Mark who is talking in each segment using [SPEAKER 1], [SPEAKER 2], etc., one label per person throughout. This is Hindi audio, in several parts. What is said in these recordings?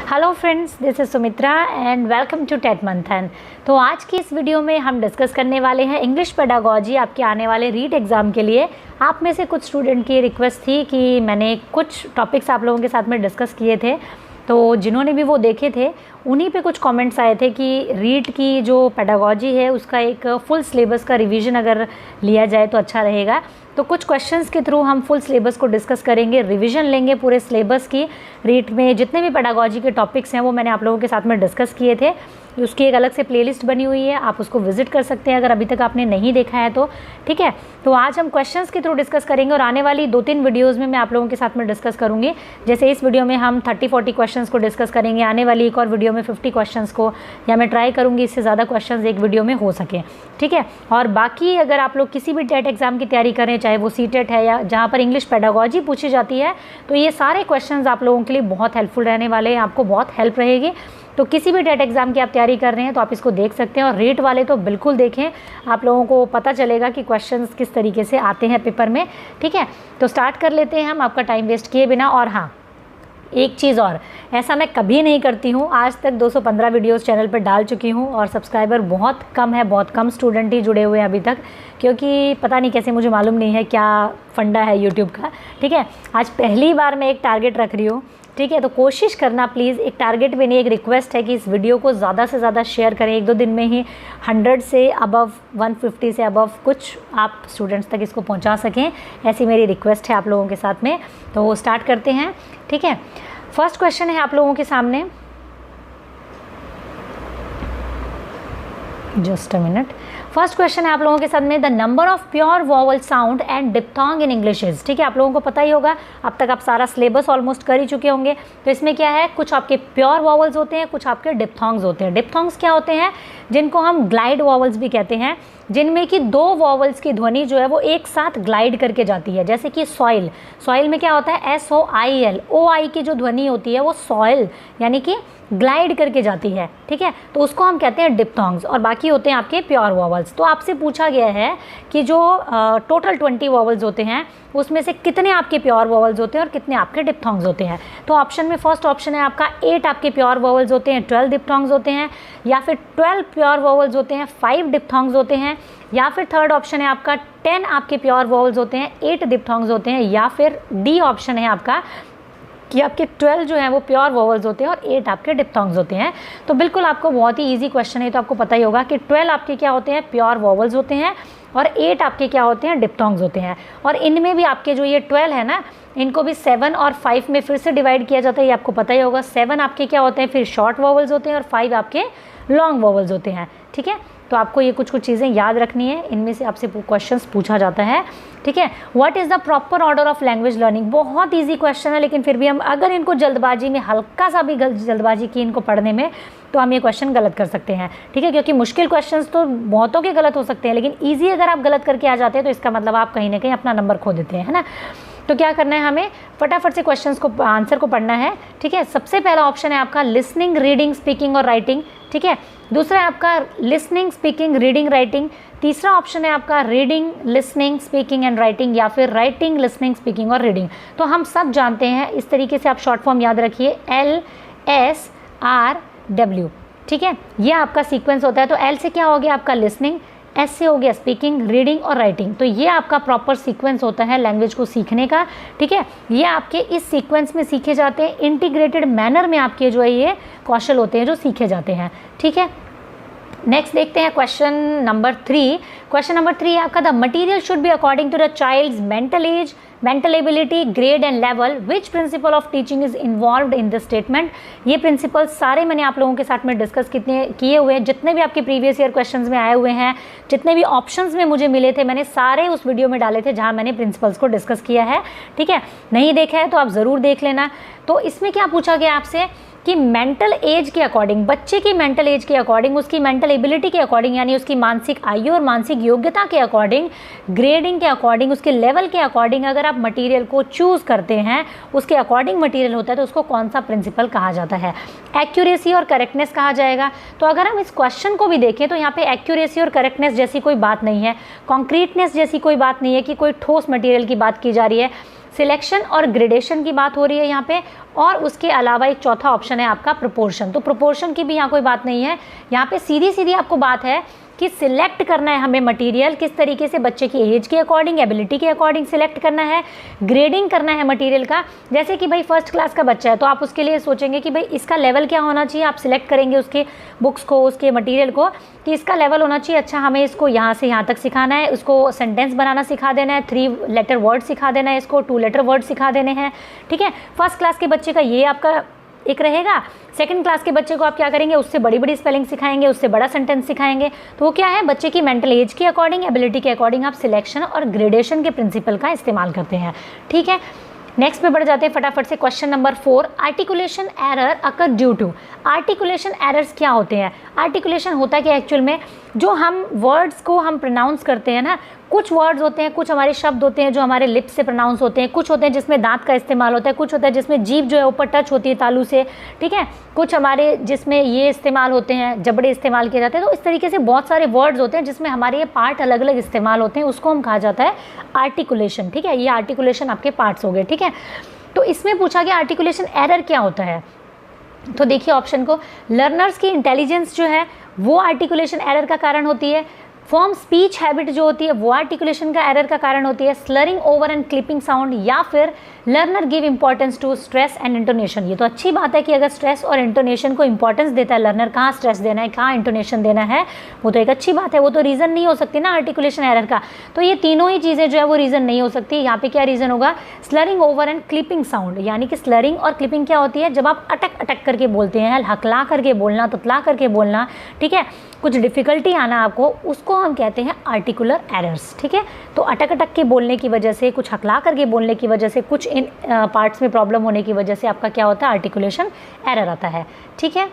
[SPEAKER 1] Hello friends, this is Sumitra and welcome to TET Manthan. तो आज की इस वीडियो में हम डिस्कस करने वाले हैं इंग्लिश पेडागोजी आपके आने वाले रीट एग्ज़ाम के लिए। आप में से कुछ स्टूडेंट की रिक्वेस्ट थी कि मैंने कुछ टॉपिक्स आप लोगों के साथ में डिस्कस किए थे, तो जिन्होंने भी वो देखे थे उन्हीं पे कुछ कमेंट्स आए थे कि रीट की जो पेडागोजी है उसका एक फुल सिलेबस का रिवीजन अगर लिया जाए तो अच्छा रहेगा। तो कुछ क्वेश्चंस के थ्रू हम फुल सिलेबस को डिस्कस करेंगे, रिवीजन लेंगे पूरे सिलेबस की। रीट में जितने भी पेडागोजी के टॉपिक्स हैं वो मैंने आप लोगों के साथ में डिस्कस किए थे। उसकी एक अलग से प्लेलिस्ट बनी हुई है, आप उसको विजिट कर सकते हैं अगर अभी तक आपने नहीं देखा है तो। ठीक है, तो आज हम क्वेश्चंस के थ्रू डिस्कस करेंगे और आने वाली 2-3 वीडियोज़ में मैं आप लोगों के साथ में डिस्कस करूँगी। जैसे इस वीडियो में हम 30-40 क्वेश्चंस को डिस्कस करेंगे, आने वाली एक और वीडियो में 50 क्वेश्चंस को, या मैं ट्राई करूँगी इससे ज़्यादा क्वेश्चंस एक वीडियो में हो सके। ठीक है, और बाकी अगर आप लोग किसी भी टेट एग्ज़ाम की तैयारी करें, चाहे वो सीटेट है या जहाँ पर इंग्लिश पेडागोजी पूछी जाती है, तो ये सारे क्वेश्चंस आप लोगों के लिए बहुत हेल्पफुल रहने वाले हैं, आपको बहुत हेल्प रहेगी। तो किसी भी टेट एग्ज़ाम की आप तैयारी कर रहे हैं तो आप इसको देख सकते हैं, और रीट वाले तो बिल्कुल देखें, आप लोगों को पता चलेगा कि क्वेश्चंस किस तरीके से आते हैं पेपर में। ठीक है, तो स्टार्ट कर लेते हैं हम आपका टाइम वेस्ट किए बिना। और हाँ, एक चीज़ और, ऐसा मैं कभी नहीं करती हूँ, आज तक 215 वीडियोस चैनल पर डाल चुकी हूँ और सब्सक्राइबर बहुत कम है, बहुत कम स्टूडेंट ही जुड़े हुए हैं अभी तक, क्योंकि पता नहीं कैसे, मुझे मालूम नहीं है क्या फंडा है यूट्यूब का। ठीक है, आज पहली बार मैं एक टारगेट रख रही हूँ। ठीक है, तो कोशिश करना प्लीज़, एक टारगेट भी नहीं, एक रिक्वेस्ट है कि इस वीडियो को ज़्यादा से ज़्यादा शेयर करें। 1-2 दिन में ही 100 से अबव, 150 से अबव कुछ आप स्टूडेंट्स तक इसको पहुंचा सकें, ऐसी मेरी रिक्वेस्ट है आप लोगों के साथ में। तो स्टार्ट करते हैं। ठीक है, फर्स्ट क्वेश्चन है आप लोगों के सामने, just a minute. First question है आप लोगों के साथ में, the number of pure vowel sound and diphthong in English is. ठीक है, आप लोगों को पता ही होगा, अब तक आप सारा सिलेबस ऑलमोस्ट कर ही चुके होंगे। तो इसमें क्या है, कुछ आपके प्योर वॉवल्स होते हैं, कुछ आपके डिप्थोंग्स होते हैं। डिप्थोंग्स क्या होते हैं, जिनको हम ग्लाइड वॉवल्स भी कहते हैं, जिनमें कि 2 वॉवल्स की ध्वनि जो है वो एक साथ ग्लाइड करके जाती है। जैसे कि सॉइल, सॉइल में क्या होता है, SOIL, OI की जो ध्वनि होती है वो सॉइल यानी कि ग्लाइड करके जाती है। ठीक है, तो उसको हम कहते हैं डिप्थोंग्स, और बाकी होते हैं आपके प्योर वॉवल्स। तो आपसे पूछा गया है कि जो टोटल 20 वॉवल्स होते हैं उसमें से कितने आपके प्योर वॉवल्स होते हैं और कितने आपके डिप्थोंग्स होते हैं। तो ऑप्शन में फर्स्ट ऑप्शन है आपका 8 आपके प्योर वॉवल्स होते हैं, 12 डिप्थोंग्स होते हैं, या फिर 12 प्योर वॉवल्स होते हैं, 5 डिप्थोंग्स होते हैं, या फिर थर्ड ऑप्शन है आपका 10 आपके प्योर वॉवल्स होते हैं, 8 डिप्थोंग्स होते हैं, या फिर डी ऑप्शन है आपका कि आपके 12 जो हैं वो प्योर वॉवल्स होते हैं और 8 आपके डिप्थोंग्स होते हैं। तो बिल्कुल आपको बहुत ही इजी क्वेश्चन है, तो आपको पता ही होगा कि 12 आपके क्या होते हैं, प्योर वॉवल्स होते हैं, और 8 आपके क्या होते हैं, डिप्थोंग्स होते हैं। और इनमें भी आपके जो ये 12 है ना, इनको भी 7 और 5 में फिर से डिवाइड किया जाता है, ये आपको पता ही होगा। 7 आपके क्या होते हैं, फिर शॉर्ट वॉवल्स होते हैं, और 5 आपके लॉन्ग वॉवल्स होते हैं। ठीक है, तो आपको ये कुछ चीज़ें याद रखनी है, इनमें से आपसे क्वेश्चंस पूछा जाता है। ठीक है, what is the proper order of language learning. बहुत इजी क्वेश्चन है, लेकिन फिर भी हम अगर इनको जल्दबाजी में, हल्का सा भी जल्दबाजी की इनको पढ़ने में, तो हम ये क्वेश्चन गलत कर सकते हैं। ठीक है, क्योंकि मुश्किल क्वेश्चंस तो बहुतों के गलत हो सकते हैं, लेकिन ईजी अगर आप गलत करके आ जाते हैं तो इसका मतलब आप कहीं ना कहीं अपना नंबर खो देते हैं, है ना। तो क्या करना है, हमें फटाफट से क्वेश्चंस को, आंसर को पढ़ना है। ठीक है, सबसे पहला ऑप्शन है आपका लिसनिंग, रीडिंग, स्पीकिंग और राइटिंग। ठीक है, दूसरा है आपका लिसनिंग, स्पीकिंग, रीडिंग, राइटिंग। तीसरा ऑप्शन है आपका reading, listening, speaking and writing, या फिर राइटिंग, लिसनिंग, स्पीकिंग और रीडिंग। तो हम सब जानते हैं, इस तरीके से आप शॉर्ट फॉर्म याद रखिए, LSRW। ठीक है, ये आपका सीक्वेंस होता है। तो L से क्या हो गया आपका लिसनिंग, S से हो गया स्पीकिंग, रीडिंग और राइटिंग। तो ये आपका प्रॉपर सीक्वेंस होता है लैंग्वेज को सीखने का। ठीक है, ये आपके इस सीक्वेंस में सीखे जाते हैं, इंटीग्रेटेड मैनर में आपके जो है ये कौशल होते हैं जो सीखे जाते हैं। ठीक है, नेक्स्ट देखते हैं क्वेश्चन नंबर 3। क्वेश्चन नंबर 3 है आपका, the material should be according to the child's mental age, mental ability, grade and level, which principle of teaching is involved in this statement. ये प्रिंसिपल सारे मैंने आप लोगों के साथ में डिस्कस किए हुए हैं, जितने भी आपके प्रीवियस ईयर क्वेश्चंस में आए हुए हैं, जितने भी ऑप्शंस में मुझे मिले थे, मैंने सारे उस वीडियो में डाले थे जहां मैंने प्रिंसिपल्स को डिस्कस किया है। ठीक है, नहीं देखा है तो आप ज़रूर देख लेना। तो इसमें क्या पूछा गया आपसे कि मेंटल एज के अकॉर्डिंग, बच्चे की मेंटल एज के अकॉर्डिंग, उसकी मेंटल एबिलिटी के अकॉर्डिंग, यानी उसकी मानसिक आयु और मानसिक योग्यता के अकॉर्डिंग, ग्रेडिंग के अकॉर्डिंग, उसके लेवल के अकॉर्डिंग अगर आप मटेरियल को चूज़ करते हैं, उसके अकॉर्डिंग मटेरियल होता है, तो उसको कौन सा प्रिंसिपल कहा जाता है। एक्यूरेसी और करेक्टनेस कहा जाएगा। तो अगर हम इस क्वेश्चन को भी देखें तो यहाँ पे एक्यूरेसी और करेक्टनेस जैसी कोई बात नहीं है, कॉन्क्रीटनेस जैसी कोई बात नहीं है कि कोई ठोस मटेरियल की बात की जा रही है। सिलेक्शन और ग्रेडेशन की बात हो रही है यहाँ पे, और उसके अलावा एक चौथा ऑप्शन है आपका प्रोपोर्शन। तो प्रोपोर्शन की भी यहाँ कोई बात नहीं है, यहाँ पे सीधी सीधी आपको बात है कि सिलेक्ट करना है हमें मटेरियल किस तरीके से, बच्चे की एज के अकॉर्डिंग, एबिलिटी के अकॉर्डिंग सिलेक्ट करना है, ग्रेडिंग करना है मटेरियल का। जैसे कि भाई फर्स्ट क्लास का बच्चा है तो आप उसके लिए सोचेंगे कि भाई इसका लेवल क्या होना चाहिए, आप सिलेक्ट करेंगे उसके बुक्स को, उसके मटेरियल को कि इसका लेवल होना चाहिए अच्छा, हमें इसको यहाँ से यहाँ तक सिखाना है, उसको सेंटेंस बनाना सिखा देना है, 3 लेटर वर्ड सिखा देना है, इसको 2 लेटर वर्ड सिखा देने हैं, ठीक है। फर्स्ट क्लास के बच्चे का ये आपका एक रहेगा। सेकंड क्लास के बच्चे को आप क्या करेंगे, उससे बड़ी बड़ी स्पेलिंग सिखाएंगे, उससे बड़ा सेंटेंस सिखाएंगे। तो वो क्या है, बच्चे की मेंटल एज के अकॉर्डिंग, एबिलिटी के अकॉर्डिंग आप सिलेक्शन और ग्रेडेशन के प्रिंसिपल का इस्तेमाल करते हैं, ठीक है। नेक्स्ट पे बढ़ जाते हैं फटाफट से। Question number 4, articulation error occur due to. Articulation errors क्या होते हैं? आर्टिकुलेशन होता है कि एक्चुअल में जो हम वर्ड्स को हम प्रोनाउंस करते हैं ना, कुछ वर्ड्स होते हैं, कुछ हमारे शब्द होते हैं जो हमारे लिप्स से प्रोनाउंस होते हैं, कुछ होते हैं जिसमें दांत का इस्तेमाल होता है, कुछ होता है जिसमें जीभ जो है ऊपर टच होती है तालू से, ठीक है, कुछ हमारे जिसमें ये इस्तेमाल होते हैं, जबड़े इस्तेमाल किए जाते हैं। तो इस तरीके से बहुत सारे वर्ड्स होते हैं जिसमें हमारे ये पार्ट अलग अलग इस्तेमाल होते हैं, उसको हम कहा जाता है आर्टिकुलेशन, ठीक है। ये आर्टिकुलेशन आपके पार्ट्स हो गए, ठीक है। तो इसमें पूछा गया आर्टिकुलेशन एरर क्या होता है, तो देखिए ऑप्शन को, लर्नर्स की इंटेलिजेंस जो है वो आर्टिकुलेशन एरर का कारण होती है, फॉर्म स्पीच हैबिट जो होती है वो आर्टिकुलेशन का एरर का कारण होती है, slurring over and clipping sound, या फिर learner give importance to stress and intonation. ये तो अच्छी बात है कि अगर स्ट्रेस और इंटोनेशन को इंपॉर्टेंस देता है लर्नर, कहाँ स्ट्रेस देना है, कहाँ इंटोनेशन देना है, वो तो एक अच्छी बात है, वो तो रीज़न नहीं हो सकती ना आर्टिकुलेशन एरर का। तो ये तीनों ही चीज़ें जो है वो रीज़न नहीं हो सकती। यहाँ पे क्या रीज़न होगा, slurring over and clipping sound, यानी कि स्लरिंग और क्लिपिंग क्या होती है, जब आप अटक अटक करके बोलते हैं, हकला करके बोलना, तुतला करके बोलना, ठीक है, कुछ डिफ़िकल्टी आना आपको, उसको हम कहते हैं आर्टिकुलर एरर्स, ठीक है। तो अटक अटक के बोलने की वजह से, कुछ हकला करके बोलने की वजह से, कुछ इन पार्ट्स में प्रॉब्लम होने की वजह से आपका क्या होता है, आर्टिकुलेशन एरर आता है, ठीक है।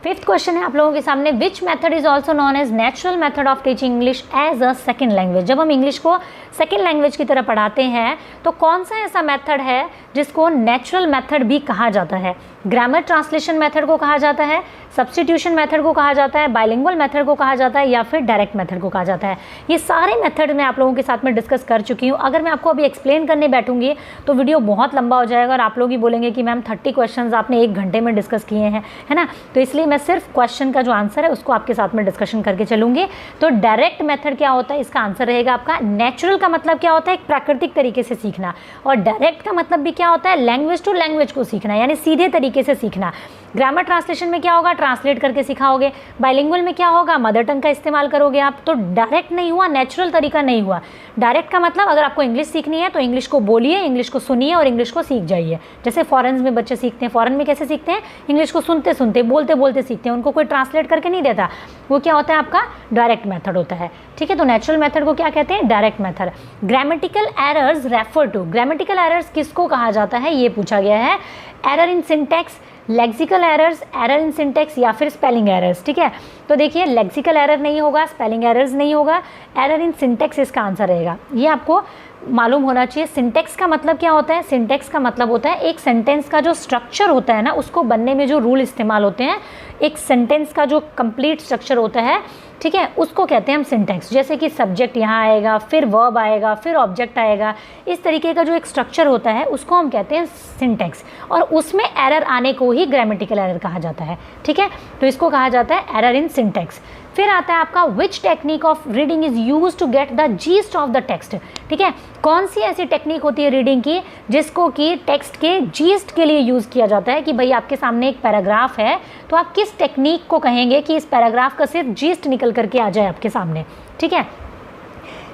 [SPEAKER 1] 5th क्वेश्चन है आप लोगों के सामने, which method is also known as natural method of teaching English as a second language. जब हम इंग्लिश को सेकेंड लैंग्वेज की तरह पढ़ाते हैं तो कौन सा ऐसा मेथड है जिसको नेचुरल मेथड भी कहा जाता है? ग्रामर ट्रांसलेशन मेथड को कहा जाता है, सब्स्टिट्यूशन मेथड को कहा जाता है, बाइलिंगुअल मेथड को कहा जाता है, या फिर डायरेक्ट मेथड को कहा जाता है। ये सारे मेथड मैं आप लोगों के साथ में डिस्कस कर चुकी हूँ। अगर मैं आपको अभी एक्सप्लेन करने बैठूंगी तो वीडियो बहुत लंबा हो जाएगा और आप लोग ही बोलेंगे कि मैम 30 क्वेश्चंस आपने 1 घंटे में डिस्कस किए हैं, है ना। तो इसलिए मैं सिर्फ क्वेश्चन का जो आंसर है उसको आपके साथ में डिस्कशन करके चलूंगी। तो डायरेक्ट मेथड क्या होता है, इसका आंसर रहेगा आपका, नेचुरल का मतलब क्या होता है, एक प्राकृतिक तरीके से सीखना, और डायरेक्ट का मतलब भी क्या होता है, लैंग्वेज टू लैंग्वेज को सीखना, यानी सीधे तरीके से सीखना। ग्रामर ट्रांसलेशन में क्या होगा, ट्रांसलेट करके सिखाओगे। बाइलिंगुअल में क्या होगा, मदर टंग का इस्तेमाल करोगे आप। तो डायरेक्ट नहीं हुआ, नेचुरल तरीका नहीं हुआ। डायरेक्ट का मतलब अगर आपको इंग्लिश सीखनी है तो इंग्लिश को बोलिए, इंग्लिश को सुनिए और इंग्लिश को सीख जाइए। जैसे फॉरेन में बच्चे सीखते हैं, फॉरेन में कैसे सीखते हैं, इंग्लिश को सुनते सुनते, बोलते बोलते सीखते हैं, उनको कोई ट्रांसलेट करके नहीं देता। वो क्या होता है, आपका डायरेक्ट मेथड होता है, ठीक है। तो नेचुरल मेथड को क्या कहते हैं, direct method. Grammatical errors refer to, grammatical errors किसको कहा जाता है, ये पूछा गया है। Error in syntax, lexical errors, error in syntax, या फिर स्पेलिंग एरर्स, ठीक है। तो देखिए लेक्सिकल एरर नहीं होगा, स्पेलिंग एरर्स नहीं होगा, एरर इन सिंटैक्स इसका आंसर रहेगा। ये आपको मालूम होना चाहिए। सिंटैक्स का मतलब क्या होता है, सिंटैक्स का मतलब होता है एक सेंटेंस का जो स्ट्रक्चर होता है ना, उसको बनने में जो रूल इस्तेमाल होते हैं, एक सेंटेंस का जो कंप्लीट स्ट्रक्चर होता है, ठीक है, उसको कहते हैं हम सिंटैक्स। जैसे कि सब्जेक्ट यहाँ आएगा, फिर वर्ब आएगा, फिर ऑब्जेक्ट आएगा, इस तरीके का जो एक स्ट्रक्चर होता है उसको हम कहते हैं सिंटैक्स, और उसमें एरर आने को ही ग्रामेटिकल एरर कहा जाता है, ठीक है। तो इसको कहा जाता है एरर इन सिंटैक्स। फिर आता है आपका, which technique of reading is use to get the gist of the text, ठीक है। कौन सी ऐसी टेक्निक होती है रीडिंग की जिसको कि टेक्स्ट के जीस्ट के लिए यूज़ किया जाता है, कि भाई आपके सामने एक पैराग्राफ है तो आप किस टेक्निक को कहेंगे कि इस पैराग्राफ का सिर्फ जीस्ट निकल करके आ जाए आपके सामने, ठीक है।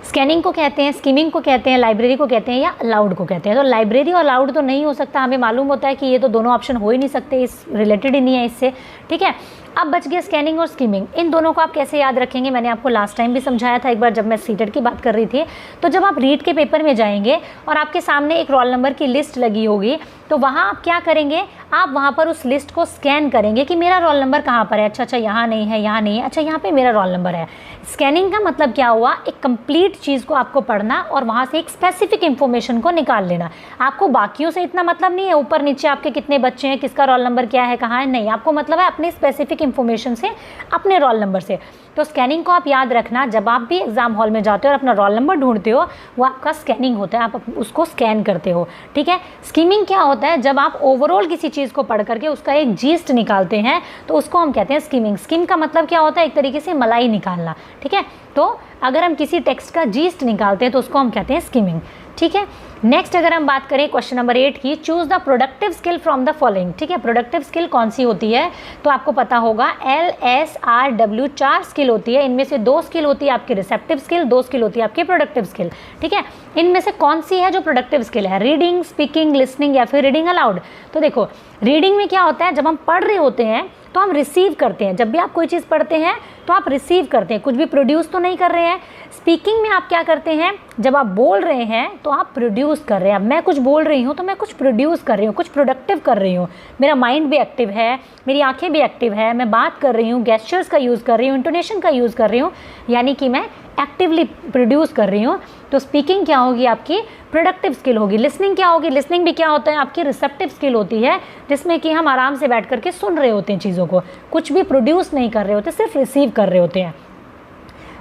[SPEAKER 1] स्कैनिंग को कहते हैं, स्कीमिंग को कहते हैं, लाइब्रेरी को कहते हैं, या अलाउड को कहते हैं। तो लाइब्रेरी और अलाउड तो नहीं हो सकता, हमें मालूम होता है कि ये तो दोनों ऑप्शन हो ही नहीं सकते, इस रिलेटेड ही नहीं है इससे, ठीक है। अब बच गया स्कैनिंग और स्कीमिंग। इन दोनों को आप कैसे याद रखेंगे, मैंने आपको लास्ट टाइम भी समझाया था एक बार जब मैं सीटेट की बात कर रही थी। तो जब आप रीड के पेपर में जाएंगे और आपके सामने एक रोल नंबर की लिस्ट लगी होगी, तो वहाँ आप क्या करेंगे, आप वहाँ पर उस लिस्ट को स्कैन करेंगे कि मेरा रोल नंबर कहाँ पर है, अच्छा यहाँ नहीं है, यहाँ नहीं है, अच्छा यहाँ पे मेरा रोल नंबर है। स्कैनिंग का मतलब क्या हुआ, एक कंप्लीट चीज़ को आपको पढ़ना और वहाँ से एक स्पेसिफिक इन्फॉर्मेशन को निकाल लेना। आपको बाकियों से इतना मतलब नहीं है ऊपर नीचे आपके कितने बच्चे हैं, किसका रोल नंबर क्या है, कहाँ है, नहीं, आपको मतलब है अपने स्पेसिफिक आपकी इन्फॉर्मेशन से, अपने रोल नंबर से। तो स्कैनिंग को आप याद रखना, जब आप भी एग्जाम हॉल में जाते हो और अपना रोल नंबर ढूंढते हो, वो आपका स्कैनिंग होता है, आप उसको स्कैन करते हो, ठीक है। स्कीमिंग क्या होता है, जब आप ओवरऑल किसी चीज़ को पढ़ करके उसका एक जीस्ट निकालते हैं तो उसको हम कहते हैं स्कीमिंग। स्कीम का मतलब क्या होता है, एक तरीके से मलाई निकालना, ठीक है। तो अगर हम किसी टेक्स्ट का जीस्ट निकालते हैं तो उसको हम कहते हैं स्कीमिंग, ठीक है। नेक्स्ट अगर हम बात करें क्वेश्चन नंबर 8 की, choose the productive skill from the following, ठीक है। प्रोडक्टिव स्किल कौन सी होती है, तो आपको पता होगा LSRW 4 स्किल होती है। इनमें से 2 स्किल होती है आपकी रिसेप्टिव स्किल, 2 स्किल होती है आपकी प्रोडक्टिव स्किल, ठीक है। इनमें से कौन सी है जो प्रोडक्टिव स्किल है, रीडिंग, स्पीकिंग, लिसनिंग या फिर रीडिंग अलाउड। तो देखो रीडिंग में क्या होता है, जब हम पढ़ रहे होते हैं तो हम रिसीव करते हैं, जब भी आप कोई चीज़ पढ़ते हैं तो आप रिसीव करते हैं, कुछ भी प्रोड्यूस तो नहीं कर रहे हैं। स्पीकिंग में आप क्या करते हैं, जब आप बोल रहे हैं तो आप प्रोड्यूस कर रहे हैं। अब मैं कुछ बोल रही हूँ तो मैं कुछ प्रोड्यूस कर रही हूँ, कुछ प्रोडक्टिव कर रही हूँ, मेरा माइंड भी एक्टिव है, मेरी आंखें भी एक्टिव है, मैं बात कर रही हूँ, गेस्चर्स का यूज़ कर रही हूँ, इंटोनेशन का यूज़ कर रही हूँ, यानी कि मैं एक्टिवली प्रोड्यूस कर रही हूँ। तो स्पीकिंग क्या होगी, आपकी प्रोडक्टिव स्किल होगी। लिसनिंग क्या होगी, लिसनिंग भी क्या होता है, आपकी रिसेप्टिव स्किल होती है, जिसमें कि हम आराम से बैठ करके सुन रहे होते हैं चीज़ों को, कुछ भी प्रोड्यूस नहीं कर रहे होते, सिर्फ रिसीव कर रहे होते हैं।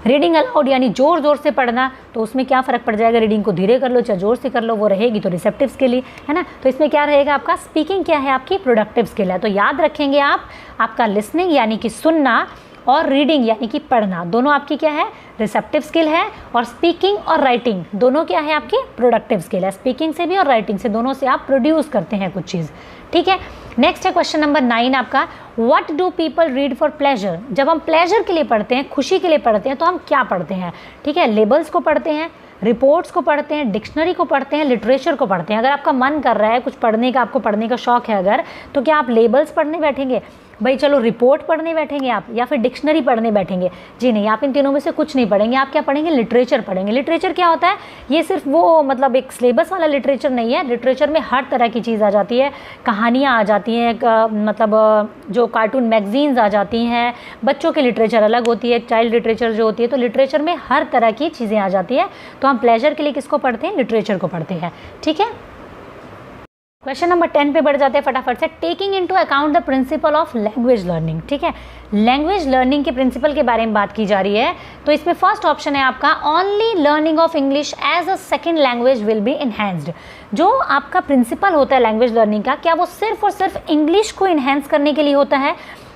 [SPEAKER 1] रीडिंग अलाउड यानी ज़ोर ज़ोर से पढ़ना, तो उसमें क्या फ़र्क पड़ जाएगा, रीडिंग को धीरे कर लो चाहे ज़ोर से कर लो, वो रहेगी तो रिसेप्टिव स्किल ही है ना। तो इसमें क्या रहेगा आपका, स्पीकिंग क्या है, आपकी प्रोडक्टिव स्किल है। तो याद रखेंगे आप, आपका लिसनिंग यानी कि सुनना और रीडिंग यानी कि पढ़ना, दोनों आपकी क्या है, रिसेप्टिव स्किल है। और स्पीकिंग और राइटिंग दोनों क्या है, आपकी प्रोडक्टिव स्किल है। स्पीकिंग से भी और राइटिंग से, दोनों से आप प्रोड्यूस करते हैं कुछ चीज़, ठीक है। नेक्स्ट है क्वेश्चन नंबर 9 आपका, what do people read for pleasure. जब हम प्लेजर के लिए पढ़ते हैं, खुशी के लिए पढ़ते हैं, तो हम क्या पढ़ते हैं, ठीक है। लेबल्स को पढ़ते हैं, रिपोर्ट्स को पढ़ते हैं, डिक्शनरी को पढ़ते हैं, लिटरेचर को पढ़ते हैं। अगर आपका मन कर रहा है कुछ पढ़ने का, आपको पढ़ने का शौक है अगर, तो क्या आप लेबल्स पढ़ने बैठेंगे, भाई चलो रिपोर्ट पढ़ने बैठेंगे आप, या फिर डिक्शनरी पढ़ने बैठेंगे, जी नहीं, आप इन तीनों में से कुछ नहीं पढ़ेंगे। आप क्या पढ़ेंगे, लिटरेचर पढ़ेंगे। लिटरेचर क्या होता है, ये सिर्फ वो मतलब एक सिलेबस वाला लिटरेचर नहीं है, लिटरेचर में हर तरह की चीज़ आ जाती है, कहानियाँ आ जाती हैं, मतलब जो कार्टून मैगजीन्स आ जाती हैं, बच्चों की लिटरेचर अलग होती है, चाइल्ड लिटरेचर जो होती है, तो लिटरेचर में हर तरह की चीज़ें आ जाती है। तो हम प्लेजर के लिए किसको पढ़ते हैं, लिटरेचर को पढ़ते हैं, ठीक है। क्वेश्चन नंबर 10 पे बढ़ जाते हैं फटाफट से, taking into account the principle of language learning, ठीक है। लैंग्वेज लर्निंग के प्रिंसिपल के बारे में बात की जा रही है। तो इसमें फर्स्ट ऑप्शन है आपका, only learning of English as a second language will be enhanced. जो आपका प्रिंसिपल होता है लैंग्वेज लर्निंग का, क्या वो सिर्फ और सिर्फ इंग्लिश को इन्हेंस करने के लिए होता है,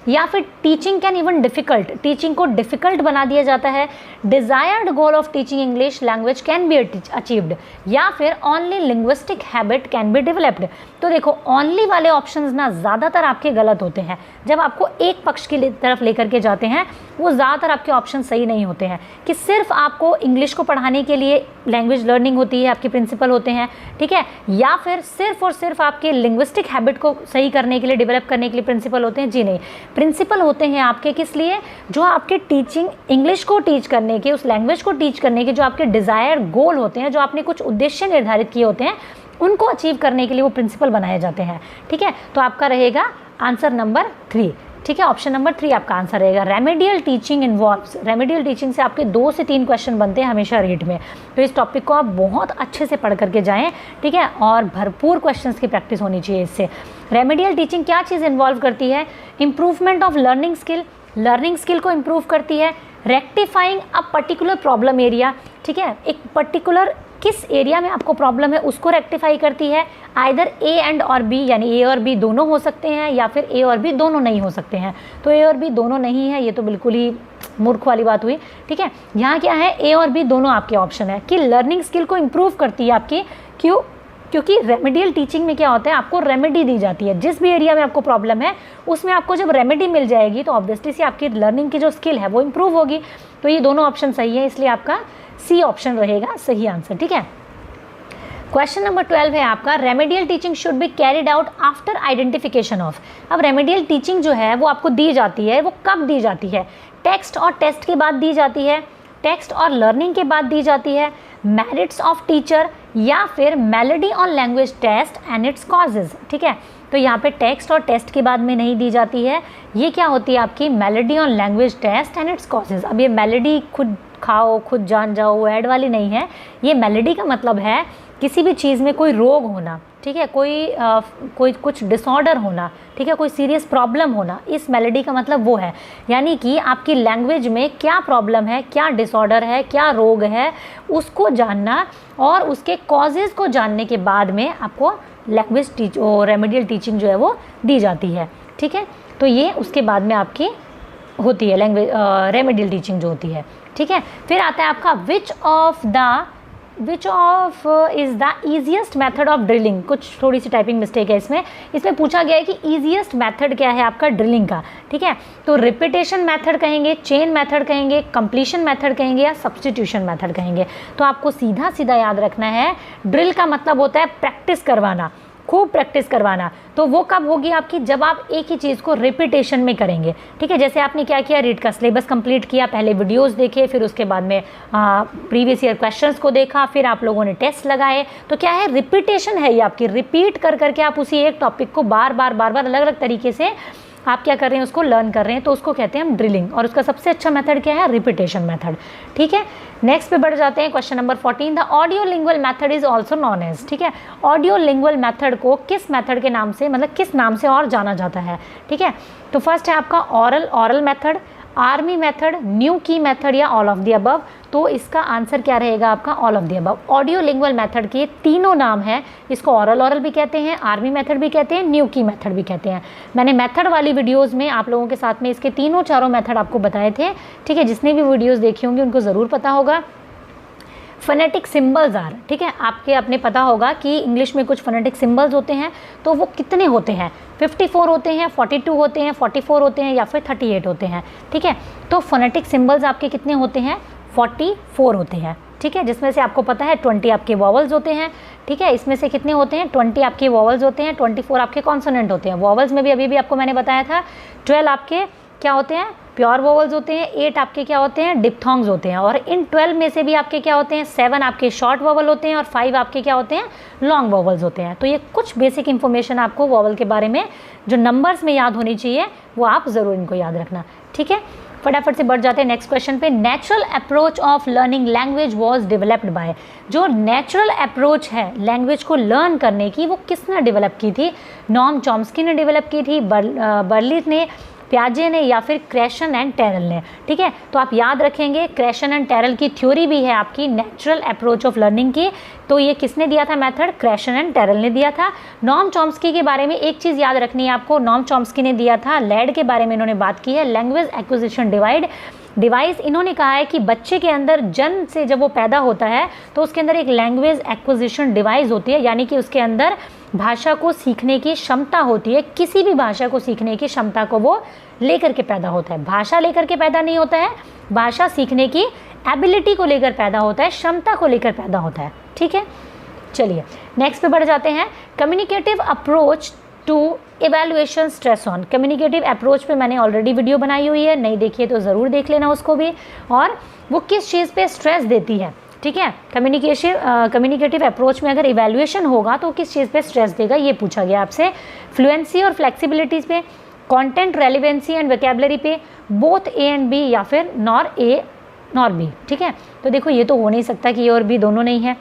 [SPEAKER 1] या फिर teaching can even difficult, teaching को डिफिकल्ट बना दिया जाता है, desired goal of teaching English language can be achieved, या फिर only linguistic habit can be developed. तो देखो ओनली वाले ऑप्शंस ना ज़्यादातर आपके गलत होते हैं। जब आपको एक पक्ष की तरफ लेकर के जाते हैं, वो ज़्यादातर आपके ऑप्शन सही नहीं होते हैं, कि सिर्फ आपको इंग्लिश को पढ़ाने के लिए लैंग्वेज लर्निंग होती है, आपके प्रिंसिपल होते हैं, ठीक है, या फिर सिर्फ और सिर्फ आपके लिंग्विस्टिक हैबिट को सही करने के लिए, डेवलप करने के लिए प्रिंसिपल होते हैं, जी नहीं। प्रिंसिपल होते हैं आपके किस लिए, जो आपके टीचिंग इंग्लिश को टीच करने के, उस लैंग्वेज को टीच करने के जो आपके डिज़ायर गोल होते हैं, जो आपने कुछ उद्देश्य निर्धारित किए होते हैं, उनको अचीव करने के लिए वो प्रिंसिपल बनाए जाते हैं, ठीक है। तो आपका रहेगा आंसर नंबर 3, ठीक है, ऑप्शन नंबर 3 आपका आंसर रहेगा। Remedial teaching involves, remedial teaching से आपके 2 से 3 क्वेश्चन बनते हैं हमेशा रीड में, तो इस टॉपिक को आप बहुत अच्छे से पढ़ करके जाएं, ठीक है, और भरपूर क्वेश्चंस की प्रैक्टिस होनी चाहिए इससे। रेमेडियल टीचिंग क्या चीज़ इन्वॉल्व करती है, improvement of learning skill, learning skill को इम्प्रूव करती है, rectifying a particular problem area, ठीक है, एक पर्टिकुलर किस एरिया में आपको प्रॉब्लम है उसको रेक्टिफाई करती है। आइदर ए एंड और बी, यानी ए और बी दोनों हो सकते हैं, या फिर ए और बी दोनों नहीं हो सकते हैं। तो ए और बी दोनों नहीं है, ये तो बिल्कुल ही मूर्ख वाली बात हुई, ठीक है। यहाँ क्या है, ए और बी दोनों आपके ऑप्शन है, कि लर्निंग स्किल को इम्प्रूव करती है आपकी, क्यों, क्योंकि रेमेडियल टीचिंग में क्या होता है, आपको रेमेडी दी जाती है, जिस भी एरिया में आपको प्रॉब्लम है उसमें आपको जब रेमेडी मिल जाएगी तो ऑब्वियसली से आपकी लर्निंग की जो स्किल है वो इम्प्रूव होगी। तो ये दोनों ऑप्शन सही है, इसलिए आपका सी ऑप्शन रहेगा सही आंसर, ठीक है। क्वेश्चन नंबर 12 है आपका, remedial teaching should be carried out after identification of. अब रेमेडियल टीचिंग जो है वो आपको दी जाती है, वो कब दी जाती है, टेक्स्ट और टेस्ट के बाद दी जाती है, टेक्स्ट और लर्निंग के बाद दी जाती है, मेरिट्स ऑफ टीचर, या फिर melody on language test and its causes, ठीक है। तो यहाँ पे टेक्स्ट और टेस्ट के बाद में नहीं दी जाती है, ये क्या होती है आपकी melody on language test and its causes. अब ये मेलोडी खुद खाओ खुद जान जाओ ऐड वाली नहीं है, ये मेलोडी का मतलब है किसी भी चीज़ में कोई रोग होना, ठीक है, कोई कुछ डिसऑर्डर होना, ठीक है, कोई सीरियस प्रॉब्लम होना, इस मेलेडी का मतलब वो है। यानी कि आपकी लैंग्वेज में क्या प्रॉब्लम है, क्या डिसऑर्डर है, क्या रोग है, उसको जानना और उसके कॉजेज़ को जानने के बाद में आपको लैंग्वेज रेमेडियल टीचिंग जो है वो दी जाती है, ठीक है। तो ये उसके बाद में आपकी होती है लैंग्वेज रेमेडियल टीचिंग जो होती है, ठीक है। फिर आता है आपका which of is the easiest method of drilling. कुछ थोड़ी सी टाइपिंग मिस्टेक है इसमें पूछा गया है कि ईजिएस्ट मेथड क्या है आपका ड्रिलिंग का, ठीक है। तो रिपीटेशन मेथड कहेंगे, चेन मेथड कहेंगे, कंप्लीशन मेथड कहेंगे या सब्स्टिट्यूशन मेथड कहेंगे। तो आपको सीधा सीधा याद रखना है, ड्रिल का मतलब होता है प्रैक्टिस करवाना, खूब प्रैक्टिस करवाना। तो वो कब होगी आपकी, जब आप एक ही चीज़ को रिपीटेशन में करेंगे, ठीक है। जैसे आपने क्या किया, रीड का सिलेबस कंप्लीट किया, पहले वीडियोस देखे, फिर उसके बाद में प्रीवियस ईयर क्वेश्चंस को देखा, फिर आप लोगों ने टेस्ट लगाए। तो क्या है, रिपीटेशन है ये आपकी, रिपीट कर करके आप उसी एक टॉपिक को बार बार अलग अलग तरीके से आप क्या कर रहे हैं, उसको लर्न कर रहे हैं। तो उसको कहते हैं हम ड्रिलिंग, और उसका सबसे अच्छा मेथड क्या है, रिपीटेशन मेथड, ठीक है। नेक्स्ट पे बढ़ जाते हैं, question number 14, the audio lingual method is also known as, ठीक है। ऑडियो लिंगुअल मेथड को किस मेथड के नाम से, मतलब किस नाम से और जाना जाता है, ठीक है। तो फर्स्ट है आपका oral method, army method, new key method या ऑल ऑफ द अबव। तो इसका आंसर क्या रहेगा आपका, all of the above. Audio lingual method के तीनों नाम हैं, इसको ऑरल भी कहते हैं, आर्मी मेथड भी कहते हैं, न्यू की मेथड भी कहते हैं। मैंने मेथड वाली वीडियोस में आप लोगों के साथ में इसके तीनों चारों मेथड आपको बताए थे, ठीक है। जिसने भी वीडियोस देखी होंगी उनको ज़रूर पता होगा। फोनेटिक सिंबल्स आर, ठीक है, आपके अपने पता होगा कि इंग्लिश में कुछ फोनेटिक सिंबल्स होते हैं, तो वो कितने होते हैं, 54 होते हैं, 42 होते हैं, 44 होते हैं या फिर 38 होते हैं, ठीक है। तो फोनेटिक सिंबल्स आपके कितने होते हैं, 44 होते हैं, ठीक है। जिसमें से आपको पता है 20 आपके वॉवल्स होते हैं, ठीक है। इसमें से कितने होते हैं, 20 आपके वॉवल्स होते हैं, 24 आपके कॉन्सोनेंट होते हैं। वॉवल्स में भी अभी आपको मैंने बताया था, 12 आपके क्या होते हैं, प्योर वोवल्स होते हैं, 8 आपके क्या होते हैं, डिप्थोंग्स होते हैं। और इन 12 में से भी आपके क्या होते हैं, 7 आपके शॉर्ट वोवल होते हैं और 5 आपके क्या होते हैं, लॉन्ग वोवल्स होते हैं। तो ये कुछ बेसिक इन्फॉर्मेशन आपको वोवल के बारे में जो नंबर्स में याद होनी चाहिए वो आप ज़रूर इनको याद रखना, ठीक है। फटाफट से बढ़ जाते हैं नेक्स्ट क्वेश्चन पे। Natural approach of learning language was developed by, जो नेचुरल अप्रोच है लैंग्वेज को लर्न करने की, वो किसने डेवलप की थी, नॉम चॉम्स्की ने डेवलप की थी, बर्लिथ ने, पियाजे ने या फिर क्रेशन एंड टेरल ने, ठीक है। तो आप याद रखेंगे क्रेशन एंड टेरल की थ्योरी भी है आपकी नेचुरल अप्रोच ऑफ लर्निंग की। तो ये किसने दिया था मेथड, क्रेशन एंड टेरल ने दिया था। नॉम चॉम्स्की के बारे में एक चीज़ याद रखनी है आपको, नॉम चॉम्स्की ने दिया था लैड के बारे में, इन्होंने बात की है लैंग्वेज एक्विजिशन डिवाइस। इन्होंने कहा है कि बच्चे के अंदर जन्म से जब वो पैदा होता है तो उसके अंदर एक लैंग्वेज एक्विजिशन डिवाइस होती है, यानी कि उसके अंदर भाषा को सीखने की क्षमता होती है। किसी भी भाषा को सीखने की क्षमता को वो लेकर के पैदा होता है, भाषा लेकर के पैदा नहीं होता है, भाषा सीखने की एबिलिटी को लेकर पैदा होता है, क्षमता को लेकर पैदा होता है, ठीक है। चलिए नेक्स्ट पे बढ़ जाते हैं, communicative approach to evaluation stress on. Communicative approach पे मैंने ऑलरेडी वीडियो बनाई हुई है, नहीं देखिए तो ज़रूर देख लेना उसको भी। और वो किस चीज़ पे स्ट्रेस देती है, ठीक है। कम्युनिकेटिव अप्रोच में अगर इवैल्यूएशन होगा तो किस चीज़ पे स्ट्रेस देगा, ये पूछा गया आपसे। फ्लुएंसी और फ्लेक्सिबिलिटीज़ पे, कंटेंट रेलिवेंसी एंड वोकैबुलरी पे, बोथ ए एंड बी या फिर नॉर ए नॉर बी, ठीक है। तो देखो ये तो हो नहीं सकता कि ए और बी दोनों नहीं है,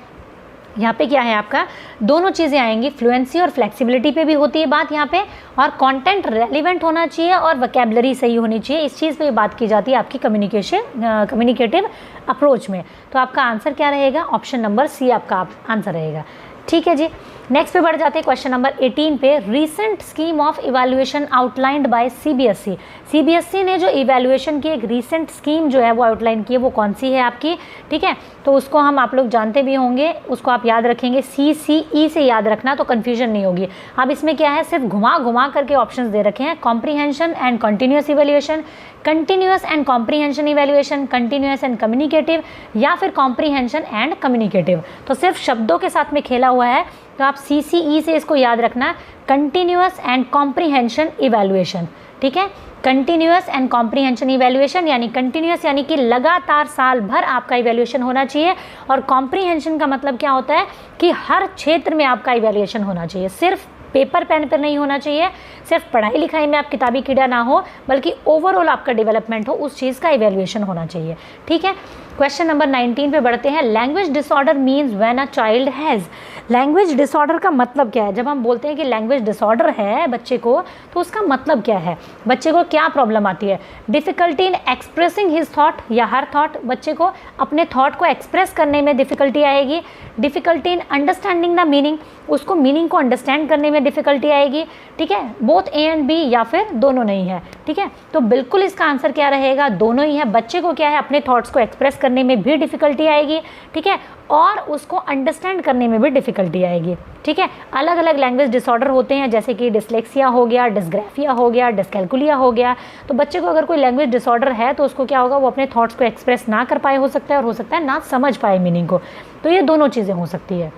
[SPEAKER 1] यहाँ पे क्या है आपका दोनों चीज़ें आएंगी, फ्लुएंसी और फ्लेक्सिबिलिटी पे भी होती है बात यहाँ पे, और कंटेंट रेलिवेंट होना चाहिए और वोकैबुलरी सही होनी चाहिए, इस चीज़ पे बात की जाती है आपकी कम्युनिकेटिव अप्रोच में। तो आपका आंसर क्या रहेगा, ऑप्शन नंबर सी आपका आंसर रहेगा, ठीक है जी। नेक्स्ट पे बढ़ जाते हैं क्वेश्चन नंबर 18 पे, recent scheme of evaluation outlined by CBSE. CBSE ने जो इवैल्यूएशन की एक रीसेंट स्कीम जो है वो आउटलाइन की है, वो कौन सी है आपकी, ठीक है। तो उसको हम आप लोग जानते भी होंगे, उसको आप याद रखेंगे, CCE से याद रखना तो कन्फ्यूजन नहीं होगी। अब इसमें क्या है, सिर्फ घुमा करके ऑप्शंस दे रखे हैं, comprehension and continuous evaluation, continuous and comprehension evaluation, continuous and communicative या फिर कॉम्प्रीहेंशन एंड कम्युनिकेटिव। तो सिर्फ शब्दों के साथ में खेला हुआ है, तो आप CCE से इसको याद रखना, कंटिन्यूअस एंड कॉम्प्रीहेंशन इवैल्यूएशन, ठीक है। कंटिन्यूअस एंड कॉम्प्रीहेंशन इवैल्यूएशन यानी कंटिन्यूअस यानी कि लगातार साल भर आपका इवैल्यूएशन होना चाहिए, और कॉम्प्रीहेंशन का मतलब क्या होता है कि हर क्षेत्र में आपका इवैल्यूएशन होना चाहिए, सिर्फ पेपर पेन पर नहीं होना चाहिए, सिर्फ पढ़ाई लिखाई में आप किताबी कीड़ा ना हो, बल्कि ओवरऑल आपका डेवलपमेंट हो, उस चीज़ का इवेल्युएशन होना चाहिए। ठीक है, क्वेश्चन नंबर 19 पे बढ़ते हैं। Language disorder means when a child has, language disorder का मतलब क्या है? जब हम बोलते हैं कि लैंग्वेज डिसऑर्डर है बच्चे को, तो उसका मतलब क्या है? बच्चे को क्या प्रॉब्लम आती है? Difficulty in expressing his thought या हर थॉट, बच्चे को अपने थॉट को एक्सप्रेस करने में डिफ़िकल्टी आएगी। Difficulty in understanding the meaning, उसको मीनिंग को अंडरस्टैंड करने में डिफ़िकल्टी आएगी। ठीक है, बोथ ए एंड बी या फिर दोनों नहीं है। ठीक है, तो बिल्कुल इसका आंसर क्या रहेगा? दोनों ही है। बच्चे को क्या है, अपने थॉट्स को एक्सप्रेस करने में भी डिफ़िकल्टी आएगी। ठीक है, और उसको अंडरस्टैंड करने में भी डिफ़िकल्टी आएगी। ठीक है, अलग अलग लैंग्वेज डिसऑर्डर होते हैं, जैसे कि डिसलेक्सिया हो गया, डिस्ग्राफिया हो गया, डिस्कैल्कुलिया हो गया। तो बच्चे को अगर कोई लैंग्वेज डिसऑर्डर है तो उसको क्या होगा, वो अपने थॉट्स को एक्सप्रेस ना कर पाए हो सकता है, और हो सकता है ना समझ पाए मीनिंग को। तो ये दोनों चीज़ें हो सकती है।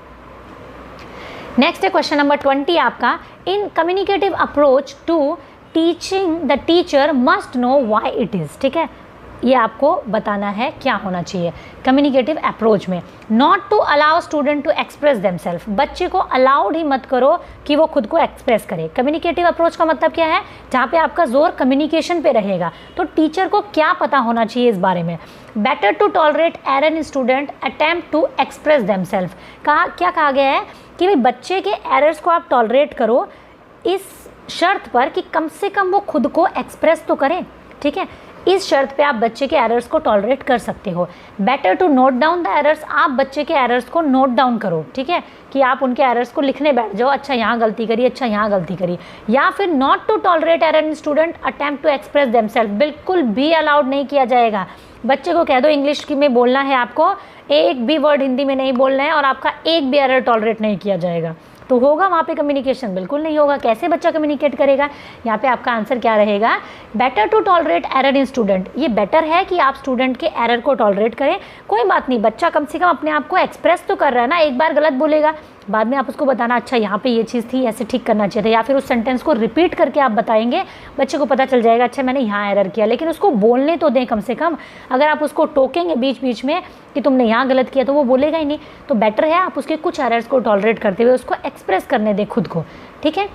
[SPEAKER 1] नेक्स्ट है क्वेश्चन नंबर 20 आपका। In communicative approach to teaching the teacher must know why it is. ठीक है, ये आपको बताना है क्या होना चाहिए कम्युनिकेटिव अप्रोच में। Not to allow student to express themselves, बच्चे को अलाउड ही मत करो कि वो खुद को एक्सप्रेस करे। कम्युनिकेटिव अप्रोच का मतलब क्या है? जहाँ पे आपका जोर कम्युनिकेशन पे रहेगा। तो टीचर को क्या पता होना चाहिए इस बारे में? Better to tolerate error in student attempt to express themselves, क्या कहा गया है कि भाई बच्चे के एरर्स को आप टॉलरेट करो इस शर्त पर कि कम से कम वो खुद को एक्सप्रेस तो करें। ठीक है, इस शर्त पे आप बच्चे के एरर्स को टॉलरेट कर सकते हो। Better to note down the errors, आप बच्चे के एरर्स को नोट डाउन करो। ठीक है, कि आप उनके एरर्स को लिखने बैठ जाओ, अच्छा यहाँ गलती करी, अच्छा यहाँ गलती करी। या फिर not to tolerate error in student attempt to express themselves, बिल्कुल भी अलाउड नहीं किया जाएगा। बच्चे को कह दो इंग्लिश में बोलना है, आपको एक भी वर्ड हिंदी में नहीं बोलना है, और आपका एक भी एरर टॉलरेट नहीं किया जाएगा, तो होगा वहाँ पे कम्युनिकेशन? बिल्कुल नहीं होगा। कैसे बच्चा कम्युनिकेट करेगा? यहाँ पे आपका आंसर क्या रहेगा? Better to tolerate error in student, ये बेटर है कि आप स्टूडेंट के एरर को टॉलरेट करें। कोई बात नहीं, बच्चा कम से कम अपने आप को एक्सप्रेस तो कर रहा है ना। एक बार गलत बोलेगा, बाद में आप उसको बताना अच्छा यहाँ पे ये चीज़ थी, ऐसे ठीक करना चाहिए था, या फिर उस सेंटेंस को रिपीट करके आप बताएंगे, बच्चे को पता चल जाएगा अच्छा मैंने यहाँ एरर किया। लेकिन उसको बोलने तो दें कम से कम। अगर आप उसको टोकेंगे बीच बीच में कि तुमने यहाँ गलत किया, तो वो बोलेगा ही नहीं। तो बेटर है आप उसके कुछ एरर्स को टॉलरेट करते हुए उसको एक्सप्रेस करने दें खुद को। ठीक है,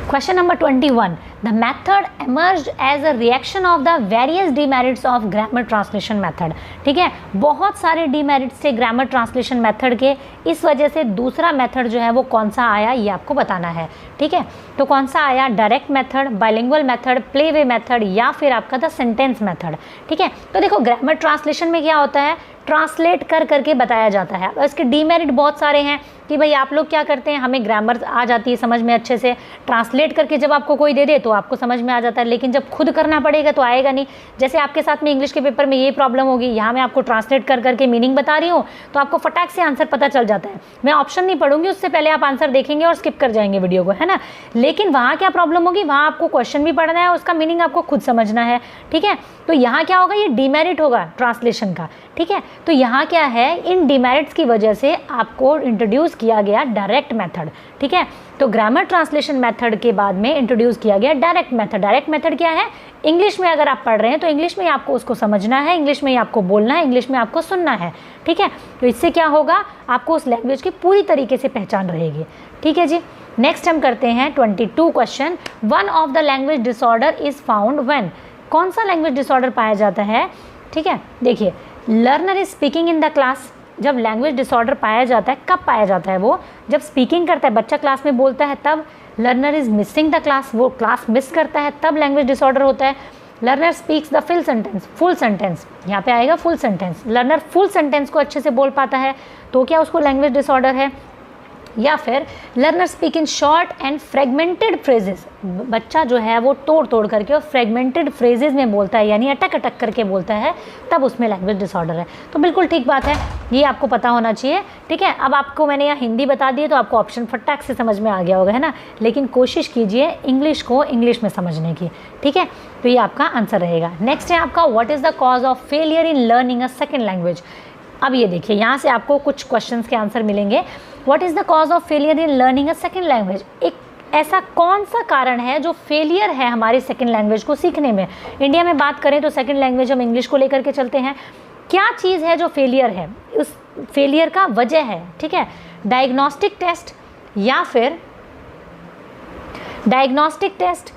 [SPEAKER 1] question number 21। The method emerged as a reaction of the various demerits of grammar translation method. ठीक है, बहुत सारे डीमेरिट्स थे ग्रामर ट्रांसलेशन मेथड के, इस वजह से दूसरा मेथड जो है वो कौन सा आया ये आपको बताना है। ठीक है, तो कौन सा आया? Direct method, bilingual method, playway method, या फिर आपका द सेंटेंस मेथड। ठीक है, तो देखो ग्रामर ट्रांसलेशन में क्या होता है, ट्रांसलेट कर करके बताया जाता है। इसके डीमेरिट बहुत सारे हैं कि भाई आप लोग क्या करते हैं, हमें ग्रामर आ जाती है समझ में अच्छे से, ट्रांसलेट करके जब आपको कोई दे दे तो आपको समझ में आ जाता है, लेकिन जब खुद करना पड़ेगा तो आएगा नहीं। जैसे आपके साथ में इंग्लिश के पेपर में ये प्रॉब्लम होगी, यहाँ मैं आपको ट्रांसलेट कर करके मीनिंग बता रही हूँ तो आपको फटाक से आंसर पता चल जाता है। मैं ऑप्शन नहीं पढ़ूंगी, उससे पहले आप आंसर देखेंगे और स्किप कर जाएंगे वीडियो को, है ना। लेकिन वहाँ क्या प्रॉब्लम होगी, वहाँ आपको क्वेश्चन भी पढ़ना है, उसका मीनिंग आपको खुद समझना है। ठीक है, तो यहाँ क्या होगा, ये डीमेरिट होगा ट्रांसलेशन का। ठीक है, तो यहाँ क्या है, इन डीमेरिट्स की वजह से आपको इंट्रोड्यूस किया गया डायरेक्ट मेथड। ठीक है, तो ग्रामर ट्रांसलेशन मेथड के बाद में इंट्रोड्यूस किया गया डायरेक्ट मेथड। डायरेक्ट मेथड क्या है, इंग्लिश में अगर आप पढ़ रहे हैं तो इंग्लिश में आपको उसको समझना है, इंग्लिश में आपको बोलना है, इंग्लिश में आपको सुनना है। ठीक है, तो इससे क्या होगा, आपको उस लैंग्वेज की पूरी तरीके से पहचान रहेगी। ठीक है जी, नेक्स्ट हम करते हैं 22 question. One of the language disorder is found when, कौन सा लैंग्वेज डिसऑर्डर पाया जाता है? ठीक है, देखिए learner is speaking in the class, जब लैंग्वेज डिसऑर्डर पाया जाता है, कब पाया जाता है वो, जब स्पीकिंग करता है, बच्चा क्लास में बोलता है तब। Learner is missing the class, वो क्लास मिस करता है तब लैंग्वेज डिसऑर्डर होता है। Learner speaks the full sentence, यहाँ पे आएगा full sentence, learner full sentence को अच्छे से बोल पाता है तो क्या उसको लैंग्वेज डिसऑर्डर है। या फिर learner speak in short and fragmented phrases, बच्चा जो है वो तोड़ तोड़ करके और फ्रेगमेंटेड फ्रेजेस में बोलता है, यानी अटक अटक करके बोलता है, तब उसमें लैंग्वेज डिसऑर्डर है। तो बिल्कुल ठीक बात है, ये आपको पता होना चाहिए। ठीक है, अब आपको मैंने यहाँ हिंदी बता दी तो आपको ऑप्शन फटाक से समझ में आ गया होगा, है ना, लेकिन कोशिश कीजिए इंग्लिश को इंग्लिश में समझने की। ठीक है, तो ये आपका आंसर रहेगा। नेक्स्ट है आपका what is the cause of failure in learning a second language. अब ये देखिए, यहाँ से आपको कुछ क्वेश्चंस के आंसर मिलेंगे। What is the cause of failure in learning a second language, एक ऐसा कौन सा कारण है जो फेलियर है हमारी सेकेंड लैंग्वेज को सीखने में। इंडिया में बात करें तो सेकेंड लैंग्वेज हम इंग्लिश को लेकर के चलते हैं, क्या चीज़ है जो फेलियर है, उस फेलियर का वजह है। ठीक है, डायग्नोस्टिक टेस्ट, या फिर diagnostic test,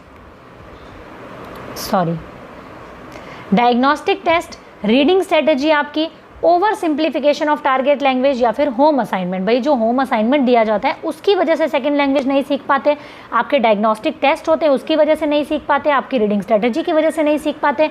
[SPEAKER 1] diagnostic test, reading strategy आपकी, over simplification of target language, या फिर होम असाइनमेंट। भाई जो होम असाइनमेंट दिया जाता है उसकी वजह से सेकंड लैंग्वेज नहीं सीख पाते, आपके डायग्नोस्टिक टेस्ट होते हैं उसकी वजह से नहीं सीख पाते, आपकी रीडिंग स्ट्रेटजी की वजह से नहीं सीख पाते,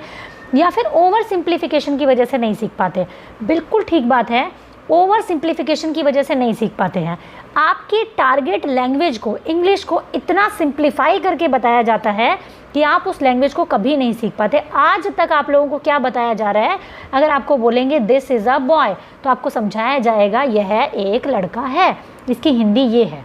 [SPEAKER 1] या फिर ओवर सिंप्लीफिकेशन की वजह से नहीं सीख पाते। बिल्कुल ठीक बात है, ओवर सिंप्लीफिकेशन की वजह से नहीं सीख पाते हैं। आपकी टारगेट लैंग्वेज को, इंग्लिश को इतना सिंप्लीफाई करके बताया जाता है कि आप उस लैंग्वेज को कभी नहीं सीख पाते। आज तक आप लोगों को क्या बताया जा रहा है, अगर आपको बोलेंगे दिस इज़ अ बॉय तो आपको समझाया जाएगा यह एक लड़का है, इसकी हिंदी ये है,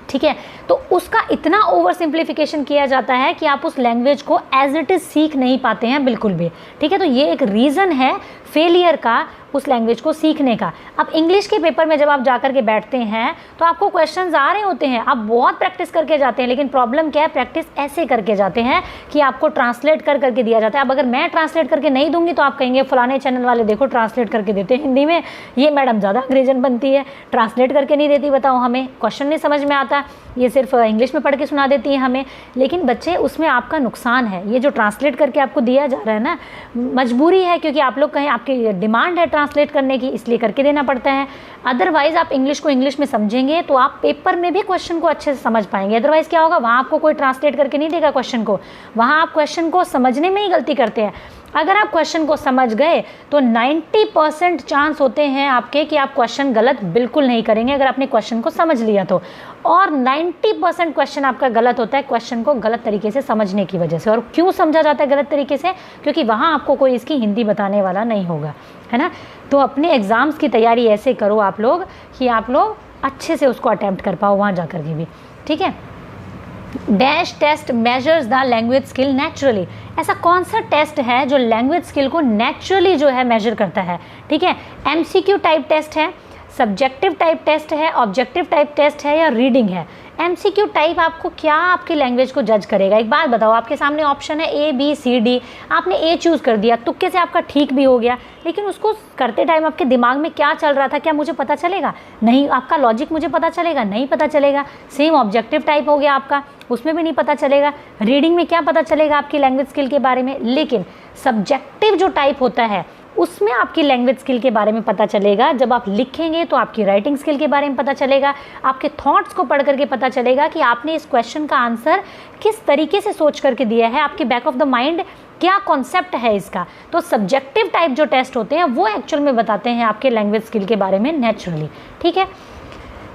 [SPEAKER 1] ठीक है। तो उसका इतना ओवर सिंप्लीफिकेशन किया जाता है कि आप उस लैंग्वेज को एज इट इज़ सीख नहीं पाते हैं बिल्कुल भी, ठीक है। तो ये एक रीज़न है फेलियर का, उस लैंग्वेज को सीखने का। अब इंग्लिश के पेपर में जब आप जाकर के बैठते हैं तो आपको क्वेश्चंस आ रहे होते हैं, आप बहुत प्रैक्टिस करके जाते हैं, लेकिन प्रॉब्लम क्या है, प्रैक्टिस ऐसे करके जाते हैं कि आपको ट्रांसलेट कर करके दिया जाता है। अब अगर मैं ट्रांसलेट करके नहीं दूंगी तो आप कहेंगे फलाने चैनल वाले देखो ट्रांसलेट करके देते हैं हिंदी में, ये मैडम ज़्यादा अंग्रेजन बनती है, ट्रांसलेट करके नहीं देती, बताओ हमें क्वेश्चन नहीं समझ में आता, ये सिर्फ इंग्लिश में पढ़ के सुना देती है हमें। लेकिन बच्चे उसमें आपका नुकसान है, ये जो ट्रांसलेट करके आपको दिया जा रहा है ना, मजबूरी है, क्योंकि आप लोग कहें आपकी डिमांड है ट्रांसलेट करने की, इसलिए करके देना पड़ता है। अदरवाइज़ आप इंग्लिश को इंग्लिश में समझेंगे तो आप पेपर में भी क्वेश्चन को अच्छे से समझ पाएंगे। अदरवाइज़ क्या होगा, वहाँ आपको कोई ट्रांसलेट करके नहीं देगा क्वेश्चन को, वहाँ आप क्वेश्चन को समझने में ही गलती करते हैं। अगर आप क्वेश्चन को समझ गए तो 90% चांस होते हैं आपके कि आप क्वेश्चन गलत बिल्कुल नहीं करेंगे अगर आपने क्वेश्चन को समझ लिया तो, और 90% क्वेश्चन आपका गलत होता है क्वेश्चन को गलत तरीके से समझने की वजह से। और क्यों समझा जाता है गलत तरीके से, क्योंकि वहाँ आपको कोई इसकी हिंदी बताने वाला नहीं होगा, है ना। तो अपने एग्ज़ाम्स की तैयारी ऐसे करो आप लोग कि आप लोग अच्छे से उसको अटैम्प्ट कर पाओ वहाँ जा कर के भी, ठीक है। Dash test measures the language skill naturally, ऐसा कौन सा टेस्ट है जो लैंग्वेज स्किल को नेचुरली जो है मेजर करता है, ठीक है। एमसीक्यू टाइप टेस्ट है, सब्जेक्टिव टाइप टेस्ट है, ऑब्जेक्टिव टाइप टेस्ट है, या रीडिंग है। एमसीक्यू टाइप आपको क्या आपकी लैंग्वेज को जज करेगा, एक बात बताओ, आपके सामने ऑप्शन है ए बी सी डी, आपने ए चूज़ कर दिया, तुक्के से आपका ठीक भी हो गया, लेकिन उसको करते टाइम आपके दिमाग में क्या चल रहा था क्या मुझे पता चलेगा? नहीं। आपका लॉजिक मुझे पता चलेगा? नहीं पता चलेगा। सेम ऑब्जेक्टिव टाइप हो गया आपका, उसमें भी नहीं पता चलेगा। रीडिंग में क्या पता चलेगा आपकी लैंग्वेज स्किल के बारे में, लेकिन सब्जेक्टिव जो टाइप होता है उसमें आपकी लैंग्वेज स्किल के बारे में पता चलेगा। जब आप लिखेंगे तो आपकी राइटिंग स्किल के बारे में पता चलेगा, आपके थॉट्स को पढ़ करके पता चलेगा कि आपने इस क्वेश्चन का आंसर किस तरीके से सोच करके दिया है, आपके बैक ऑफ द माइंड क्या कॉन्सेप्ट है इसका। तो सब्जेक्टिव टाइप जो टेस्ट होते हैं वो एक्चुअल में बताते हैं आपके लैंग्वेज स्किल के बारे में नेचुरली, ठीक है।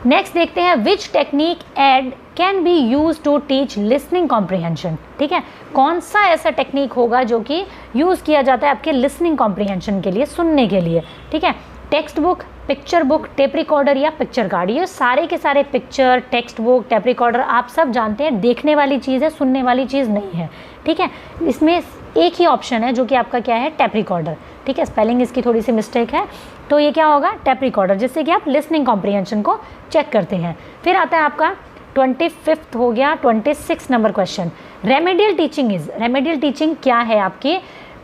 [SPEAKER 1] नेक्स्ट देखते हैं which technique aid can be use to teach listening comprehension, ठीक है। कौन सा ऐसा टेक्निक होगा जो कि यूज़ किया जाता है आपके लिसनिंग कॉम्प्रिहेंशन के लिए, सुनने के लिए, ठीक है। Text book, picture book, tape recorder या पिक्चर कार्ड, ये सारे के सारे picture, text book, tape recorder आप सब जानते हैं देखने वाली चीज़ है, सुनने वाली चीज़ नहीं है, ठीक है। इसमें एक ही ऑप्शन है जो कि आपका क्या है, टेप रिकॉर्डर, ठीक है। स्पेलिंग इसकी थोड़ी सी मिस्टेक है, तो ये क्या होगा, टेप रिकॉर्डर, जिससे कि आप लिसनिंग कॉम्प्रिहेंशन को चेक करते हैं। फिर आता है आपका 25 हो गया, 26 number question, remedial teaching is, remedial teaching क्या है आपकी,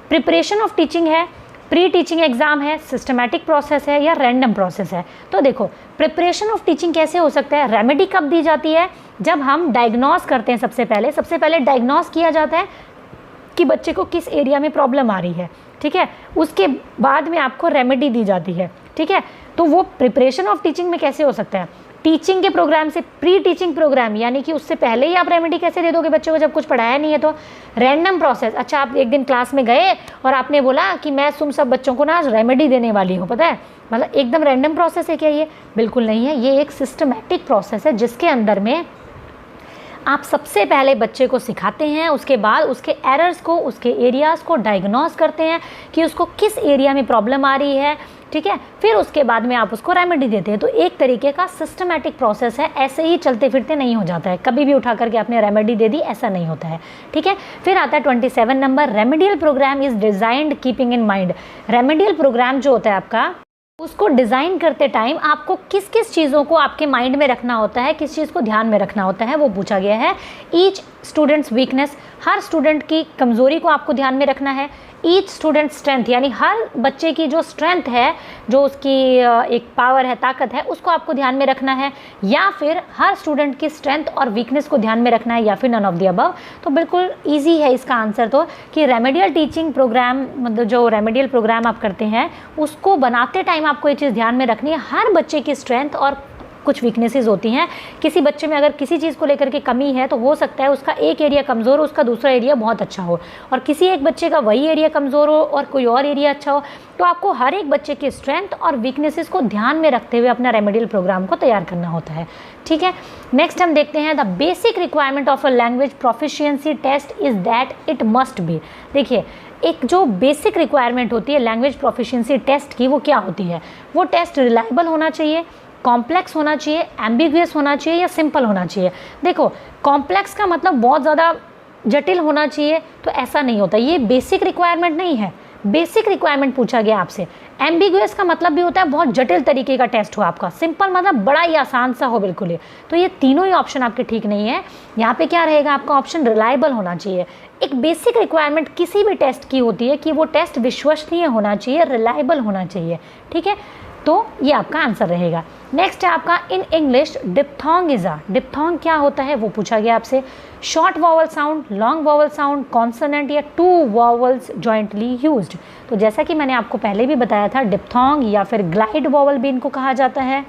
[SPEAKER 1] प्रिपरेशन ऑफ टीचिंग है, प्री टीचिंग एग्जाम है, सिस्टमैटिक प्रोसेस है, या रैंडम प्रोसेस है। तो देखो प्रिपरेशन ऑफ टीचिंग कैसे हो सकता है, रेमेडी कब दी जाती है, जब हम डायग्नोस करते हैं। सबसे पहले डायग्नोस किया जाता है कि बच्चे को किस एरिया में प्रॉब्लम आ रही है, ठीक है। उसके बाद में आपको रेमेडी दी जाती है, ठीक है। तो वो प्रिपरेशन ऑफ टीचिंग में कैसे हो सकता है, टीचिंग के प्रोग्राम से प्री टीचिंग प्रोग्राम, यानी कि उससे पहले ही आप रेमेडी कैसे दे दोगे बच्चों को जब कुछ पढ़ाया नहीं है। तो रैंडम प्रोसेस, अच्छा आप एक दिन क्लास में गए और आपने बोला कि मैं तुम सब बच्चों को ना आज रेमेडी देने वाली हूँ, पता है, मतलब एकदम रैंडम प्रोसेस है क्या ये? बिल्कुल नहीं है, ये एक सिस्टमैटिक प्रोसेस है जिसके अंदर में आप सबसे पहले बच्चे को सिखाते हैं, उसके बाद उसके एरर्स को, उसके एरियाज़ को डायग्नोस करते हैं कि उसको किस एरिया में प्रॉब्लम आ रही है, ठीक है। फिर उसके बाद में आप उसको रेमेडी देते हैं। तो एक तरीके का सिस्टमैटिक प्रोसेस है, ऐसे ही चलते फिरते नहीं हो जाता है, कभी भी उठा करके आपने रेमेडी दे दी ऐसा नहीं होता है, ठीक है। फिर आता है 27 number, remedial programme is designed keeping in mind. Remedial programme जो होता है आपका उसको डिज़ाइन करते टाइम आपको किस किस चीज़ों को आपके माइंड में रखना होता है, किस चीज़ को ध्यान में रखना होता है, वो पूछा गया है। ईच स्टूडेंट्स वीकनेस, हर स्टूडेंट की कमज़ोरी को आपको ध्यान में रखना है। ईच स्टूडेंट स्ट्रेंथ, यानी हर बच्चे की जो स्ट्रेंथ है, जो उसकी एक पावर है, ताकत है, उसको आपको ध्यान में रखना है। या फिर हर स्टूडेंट की स्ट्रेंथ और वीकनेस को ध्यान में रखना है, या फिर नन ऑफ द अबव। तो बिल्कुल ईजी है इसका आंसर तो, कि रेमेडियल टीचिंग प्रोग्राम, मतलब जो रेमेडियल प्रोग्राम आप करते हैं उसको बनाते टाइम आपको ये चीज़ ध्यान में रखनी है, हर बच्चे की स्ट्रेंथ और कुछ वीकनेसेस होती हैं। किसी बच्चे में अगर किसी चीज़ को लेकर के कमी है तो हो सकता है उसका एक एरिया कमज़ोर हो, उसका दूसरा एरिया बहुत अच्छा हो, और किसी एक बच्चे का वही एरिया कमज़ोर हो और कोई और एरिया अच्छा हो। तो आपको हर एक बच्चे की स्ट्रेंथ और वीकनेसेस को ध्यान में रखते हुए अपना रेमेडियल प्रोग्राम को तैयार करना होता है। ठीक है, नेक्स्ट हम देखते हैं the basic requirement of a language proficiency test is that it must be. देखिए, एक जो बेसिक रिक्वायरमेंट होती है लैंग्वेज प्रोफिशिएंसी टेस्ट की, वो क्या होती है? वो टेस्ट रिलायबल होना चाहिए, कॉम्प्लेक्स होना चाहिए, एम्बिगुअस होना चाहिए, या सिंपल होना चाहिए। देखो, कॉम्प्लेक्स का मतलब बहुत ज़्यादा जटिल होना चाहिए, तो ऐसा नहीं होता, ये बेसिक रिक्वायरमेंट नहीं है। बेसिक रिक्वायरमेंट पूछा गया आपसे। एम्बिगुअस का मतलब भी होता है बहुत जटिल तरीके का टेस्ट हो आपका। सिंपल मतलब बड़ा ही आसान सा हो बिल्कुल ही। तो ये तीनों ही ऑप्शन आपके ठीक नहीं है। यहाँ पे क्या रहेगा आपका ऑप्शन? रिलायबल होना चाहिए। एक बेसिक रिक्वायरमेंट किसी भी टेस्ट की होती है कि वो टेस्ट विश्वसनीय होना चाहिए, रिलायबल होना चाहिए। ठीक है, तो ये आपका आंसर रहेगा। नेक्स्ट है आपका in English diphthong is a. Diphthong क्या होता है वो पूछा गया आपसे। Short vowel sound, long vowel sound, consonant या टू वॉवल्स जॉइंटली यूज्ड। तो जैसा कि मैंने आपको पहले भी बताया था, डिप्थोंग या फिर ग्लाइड वॉवल भी इनको कहा जाता है।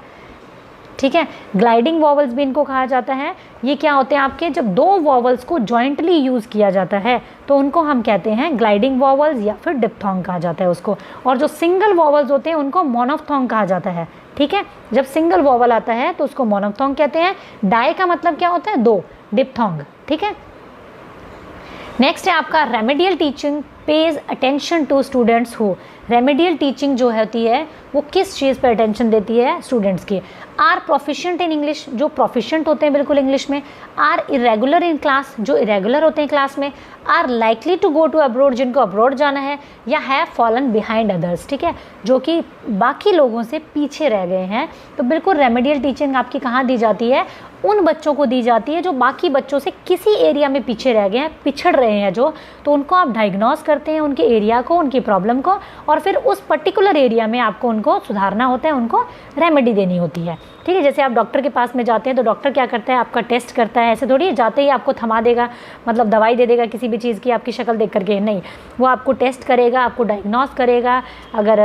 [SPEAKER 1] ठीक है, ग्लाइडिंग वॉवल्स भी इनको कहा जाता है। ये क्या होते हैं आपके, जब दो वॉवल्स को जॉइंटली यूज़ किया जाता है तो उनको हम कहते हैं ग्लाइडिंग वॉवल्स या फिर डिप्थोंग कहा जाता है उसको। और जो सिंगल वॉवल्स होते हैं उनको मोनोफ्थोंग कहा जाता है। ठीक है, जब सिंगल वॉवल आता है तो उसको मोनोफ्थोंग कहते हैं। डाई का मतलब क्या होता है? दो, डिप्थोंग। ठीक है, नेक्स्ट है आपका remedial teaching pays attention to students who. Remedial teaching जो होती है वो किस चीज़ पर अटेंशन देती है? स्टूडेंट्स की। आर प्रोफिशिएंट इन इंग्लिश, जो प्रोफिशिएंट होते हैं बिल्कुल इंग्लिश में। आर इरेगुलर इन क्लास, जो इरेगुलर होते हैं क्लास में। Are likely to go to abroad, जिनको अब्रॉड जाना है। या हैव फॉलन बिहाइंड अदर्स, ठीक है, जो कि बाकी लोगों से पीछे रह गए हैं। तो बिल्कुल रेमेडियल टीचिंग आपकी कहाँ दी जाती है? उन बच्चों को दी जाती है जो बाकी बच्चों से किसी एरिया में पीछे रह गए हैं, पिछड़ रहे हैं जो। तो उनको आप डायग्नोस करते हैं, उनके एरिया को, उनकी प्रॉब्लम को, और फिर उस पर्टिकुलर एरिया में आपको उनको सुधारना होता है, उनको रेमेडी देनी होती है। ठीक है, जैसे आप डॉक्टर के पास में जाते हैं तो डॉक्टर क्या करता है? आपका टेस्ट करता है। ऐसे थोड़ी जाते ही आपको थमा देगा, मतलब दवाई दे देगा किसी भी चीज़ की आपकी शक्ल देख करके, नहीं। वो आपको टेस्ट करेगा, आपको डायग्नोस करेगा। अगर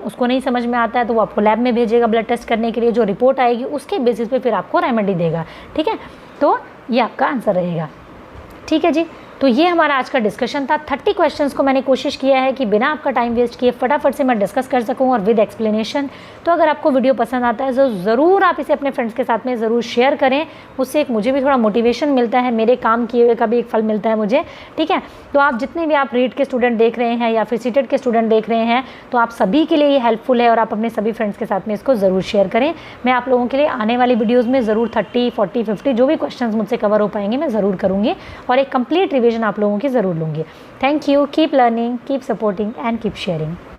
[SPEAKER 1] उसको नहीं समझ में आता है तो वो आपको लैब में भेजेगा ब्लड टेस्ट करने के लिए। जो रिपोर्ट आएगी उसके बेसिस पे फिर आपको रेमेडी देगा। ठीक है, तो ये आपका आंसर रहेगा। ठीक है जी, तो ये हमारा आज का डिस्कशन था। 30 क्वेश्चंस को मैंने कोशिश किया है कि बिना आपका टाइम वेस्ट किए फटाफट से मैं डिस्कस कर सकूं और विद एक्सप्लेनेशन। तो अगर आपको वीडियो पसंद आता है तो ज़रूर आप इसे अपने फ्रेंड्स के साथ में ज़रूर शेयर करें। उससे एक मुझे भी थोड़ा मोटिवेशन मिलता है, मेरे काम किए हुए का भी एक फल मिलता है मुझे। ठीक है, तो आप जितने भी आप रीट के स्टूडेंट देख रहे हैं या फिर सीटेट के स्टूडेंट देख रहे हैं, तो आप सभी के लिए ये हेल्पफुल है और आप अपने सभी फ्रेंड्स के साथ में इसको ज़रूर शेयर करें। मैं आप लोगों के लिए आने वाली वीडियोज़ में ज़रूर 30, 40, 50 जो भी क्वेश्चन मुझसे कवर हो पाएंगे मैं ज़रूर करूँगी, और एक कंप्लीट रिविजन आप लोगों की ज़रूर लूँगी। Thank you, keep learning, keep supporting and keep sharing.